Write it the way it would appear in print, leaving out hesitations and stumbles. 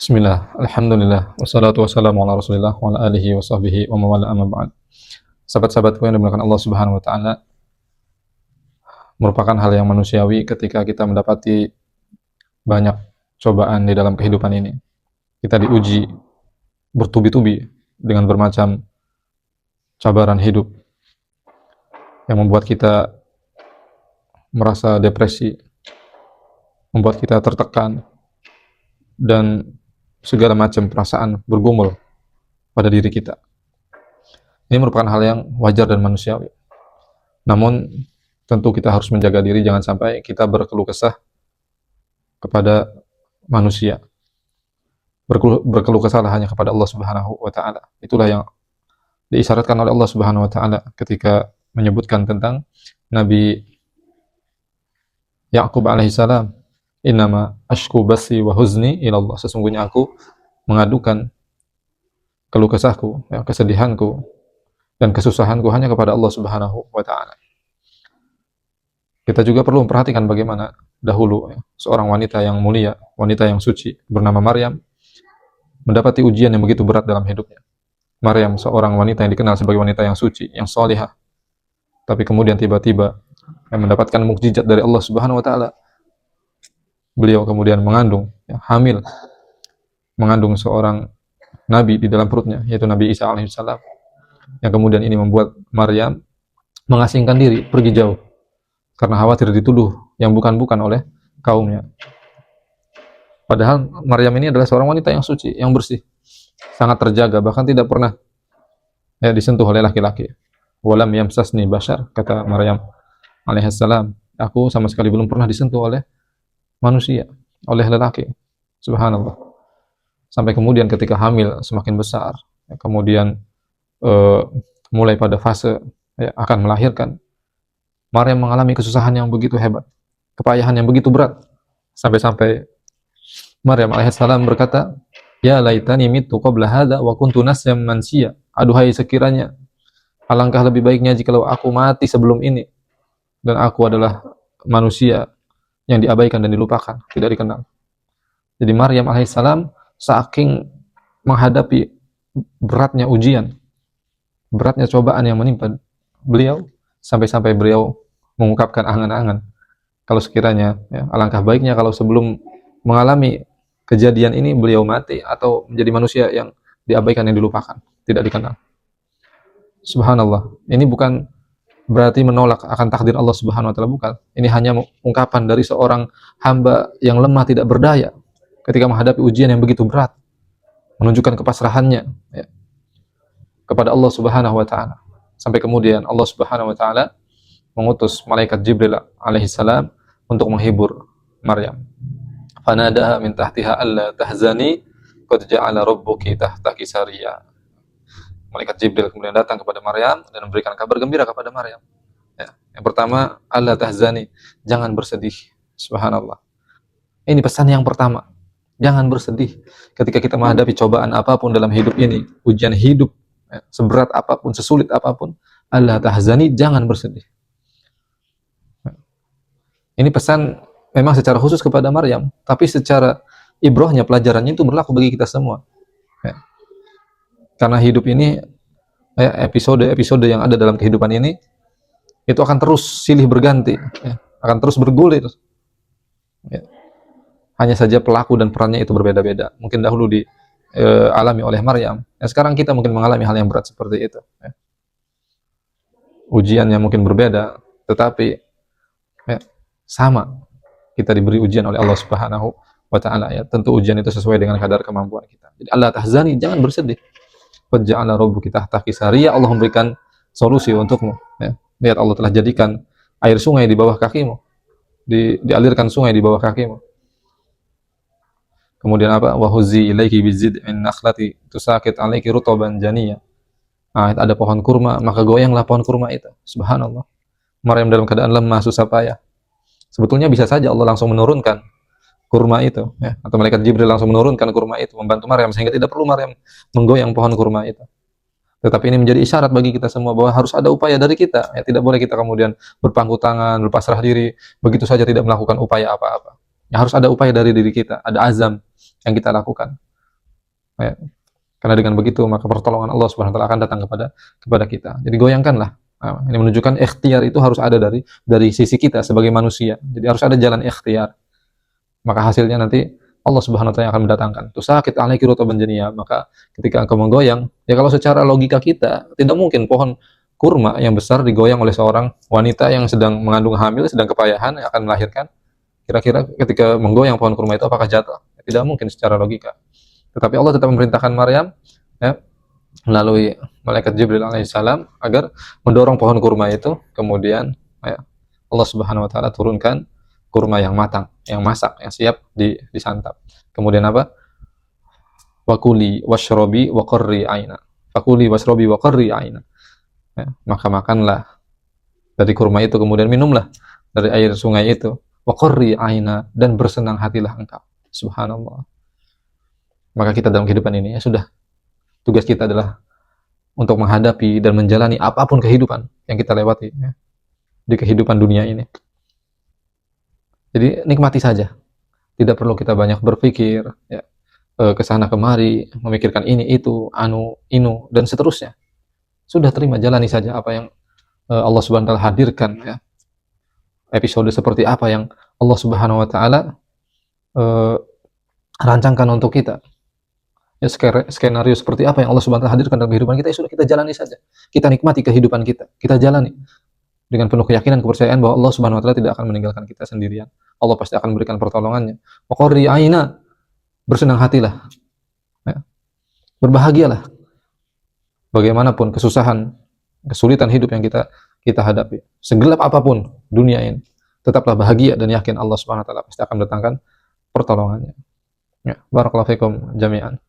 Bismillah, alhamdulillah, wassalatu wassalamu ala rasulillah wa ala alihi wa sahbihi wa mawala amma ba'd. Sahabat-sahabatku yang dimuliakan Allah subhanahu wa ta'ala, merupakan hal yang manusiawi ketika kita mendapati banyak cobaan di dalam kehidupan ini. Kita diuji bertubi-tubi dengan bermacam cabaran hidup yang membuat kita merasa depresi, membuat kita tertekan, dan segala macam perasaan bergumul pada diri kita. Ini merupakan hal yang wajar dan manusiawi. Namun, tentu kita harus menjaga diri, jangan sampai kita berkeluh kesah kepada manusia. Berkeluh kesah hanya kepada Allah Subhanahu wa Ta'ala. Itulah yang diisyaratkan oleh Allah Subhanahu wa Ta'ala ketika menyebutkan tentang Nabi Ya'qub alaihissalam, innama ashku basi wa huzni ilallah. Sesungguhnya aku mengadukan keluh kesahku, kesedihanku dan kesusahanku hanya kepada Allah Subhanahu wa Ta'ala. Kita juga perlu memperhatikan bagaimana dahulu seorang wanita yang mulia, wanita yang suci bernama Maryam mendapati ujian yang begitu berat dalam hidupnya. Maryam seorang wanita yang dikenal sebagai wanita yang suci, yang salihah. Tapi kemudian tiba-tiba mendapatkan mukjizat dari Allah Subhanahu wa Ta'ala. Beliau kemudian mengandung, hamil, mengandung seorang nabi di dalam perutnya, yaitu Nabi Isa alaihissalam. Yang kemudian ini membuat Maryam mengasingkan diri, pergi jauh, karena khawatir dituduh yang bukan-bukan oleh kaumnya. Padahal Maryam ini adalah seorang wanita yang suci, yang bersih, sangat terjaga, bahkan tidak pernah disentuh oleh laki-laki. Walam yamsasni bashar, kata Maryam alaihissalam, aku sama sekali belum pernah disentuh oleh manusia, oleh lelaki. Subhanallah. Sampai kemudian ketika hamil semakin besar, kemudian mulai pada fase akan melahirkan, Maryam mengalami kesusahan yang begitu hebat, kepayahan yang begitu berat, sampai-sampai Maryam alaihissalam berkata, ya laitani mitu qabla hadza wa kuntu nasyan mansiya. Aduhai sekiranya alangkah lebih baiknya jikalau aku mati sebelum ini dan aku adalah manusia yang diabaikan dan dilupakan, tidak dikenal. Jadi Maryam alaihissalam saking menghadapi beratnya ujian, beratnya cobaan yang menimpa beliau, sampai-sampai beliau mengungkapkan angan-angan, kalau sekiranya alangkah baiknya kalau sebelum mengalami kejadian ini beliau mati atau menjadi manusia yang diabaikan, yang dilupakan, tidak dikenal. Subhanallah. Ini bukan berarti menolak akan takdir Allah Subhanahu wa Ta'ala, bukan. Ini hanya ungkapan dari seorang hamba yang lemah, tidak berdaya ketika menghadapi ujian yang begitu berat, menunjukkan kepasrahannya kepada Allah Subhanahu wa Ta'ala. Sampai kemudian Allah Subhanahu wa Ta'ala mengutus malaikat Jibril alaihissalam untuk menghibur Maryam. Fanadaha min tahtiha alla tahzani qad ja'ala rabbuki tahtaki sariya. Malaikat Jibril kemudian datang kepada Maryam dan memberikan kabar gembira kepada Maryam. Yang pertama, alla tahzani, jangan bersedih. Subhanallah. Ini pesan yang pertama. Jangan bersedih ketika kita menghadapi cobaan apapun dalam hidup ini, ujian hidup, seberat apapun, sesulit apapun, alla tahzani, jangan bersedih. Ini pesan memang secara khusus kepada Maryam, tapi secara ibrahnya, pelajarannya itu berlaku bagi kita semua. Karena hidup ini, episode-episode yang ada dalam kehidupan ini, itu akan terus silih berganti, akan terus bergulir. Hanya saja pelaku dan perannya itu berbeda-beda. Mungkin dahulu dialami oleh Maryam, sekarang kita mungkin mengalami hal yang berat seperti itu. Ujiannya mungkin berbeda, tetapi sama. Kita diberi ujian oleh Allah Subhanahu wa Ta'ala. Tentu ujian itu sesuai dengan kadar kemampuan kita. Jadi Allah tahzani, jangan bersedih. Qad ja'ala rabbuki tahtaki sariya, Allah memberikan solusi untukmu. Lihat, Allah telah jadikan air sungai di bawah kakimu. Dialirkan sungai di bawah kakimu. Kemudian apa? Wa huzzi ilaiki bizid'in nakhlati tusaqit 'alaiki rutaban janiyya. Ada pohon kurma, maka goyanglah pohon kurma itu. Subhanallah. Maryam dalam keadaan lemah, susah payah. Sebetulnya bisa saja Allah langsung menurunkan kurma itu, atau malaikat Jibril langsung menurunkan kurma itu membantu Maryam sehingga tidak perlu Maryam menggoyang pohon kurma itu. Tetapi ini menjadi isyarat bagi kita semua bahwa harus ada upaya dari kita. Tidak boleh kita kemudian berpangku tangan, berpasrah diri, begitu saja tidak melakukan upaya apa-apa. Harus ada upaya dari diri kita, ada azam yang kita lakukan. Ya. Karena dengan begitu maka pertolongan Allah Subhanahu wa taala akan datang kepada kita. Jadi goyangkanlah. Ini menunjukkan ikhtiar itu harus ada dari sisi kita sebagai manusia. Jadi harus ada jalan ikhtiar. Maka hasilnya nanti Allah Subhanahu wa taala akan mendatangkan. Tusakit alaiki rutaban janiyya, maka ketika engkau menggoyang, ya kalau secara logika kita tidak mungkin pohon kurma yang besar digoyang oleh seorang wanita yang sedang mengandung hamil, sedang kepayahan, yang akan melahirkan. Kira-kira ketika menggoyang pohon kurma itu apakah jatuh? Tidak mungkin secara logika. Tetapi Allah tetap memerintahkan Maryam, ya, melalui malaikat Jibril alaihissalam agar mendorong pohon kurma itu, kemudian ya, Allah Subhanahu wa taala turunkan kurma yang matang, yang masak, yang siap disantap. Kemudian apa? Wakuli washrobi waqarri aina. Fakuli washrobi waqarri aina. Ya, maka makanlah dari kurma itu, kemudian minumlah dari air sungai itu. Waqarri aina, dan bersenang hatilah engkau. Subhanallah. Maka kita dalam kehidupan ini ya sudah, tugas kita adalah untuk menghadapi dan menjalani apapun kehidupan yang kita lewati ya, di kehidupan dunia ini. Jadi nikmati saja, tidak perlu kita banyak berpikir ya, ke sana kemari, memikirkan ini itu, anu inu dan seterusnya. Sudah terima, jalani saja apa yang Allah Subhanahu wa taala hadirkan ya. Episode seperti apa yang Allah Subhanahu wa taala rancangkan untuk kita. Ya, skenario seperti apa yang Allah Subhanahu wa taala hadirkan dalam kehidupan kita, ya sudah kita jalani saja. Kita nikmati kehidupan kita, kita jalani dengan penuh keyakinan, kepercayaan bahwa Allah Subhanahu wa taala tidak akan meninggalkan kita sendirian. Allah pasti akan memberikan pertolongannya. Waqarri aina, bersenang hatilah. Ya. Berbahagialah. Bagaimanapun kesusahan, kesulitan hidup yang kita hadapi, segelap apapun dunia ini, tetaplah bahagia dan yakin Allah Subhanahu wa taala pasti akan mendatangkan pertolongannya. Ya, barakallahu fikum jami'an.